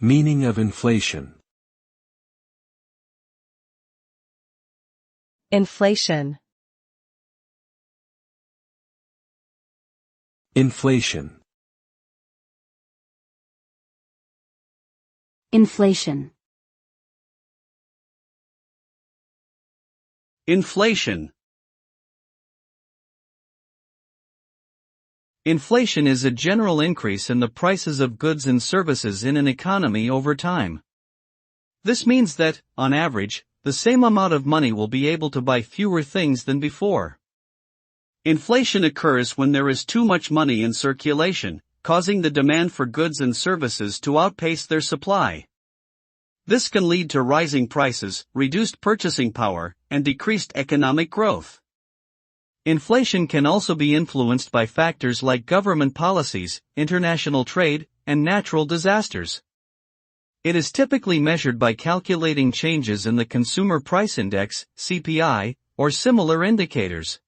Meaning of inflation. Inflation. Inflation. Inflation. Inflation. Inflation is a general increase in the prices of goods and services in an economy over time. This means that, on average, the same amount of money will be able to buy fewer things than before. Inflation occurs when there is too much money in circulation, causing the demand for goods and services to outpace their supply. This can lead to rising prices, reduced purchasing power, and decreased economic growth. Inflation can also be influenced by factors like government policies, international trade, and natural disasters. It is typically measured by calculating changes in the Consumer Price Index, CPI, or similar indicators.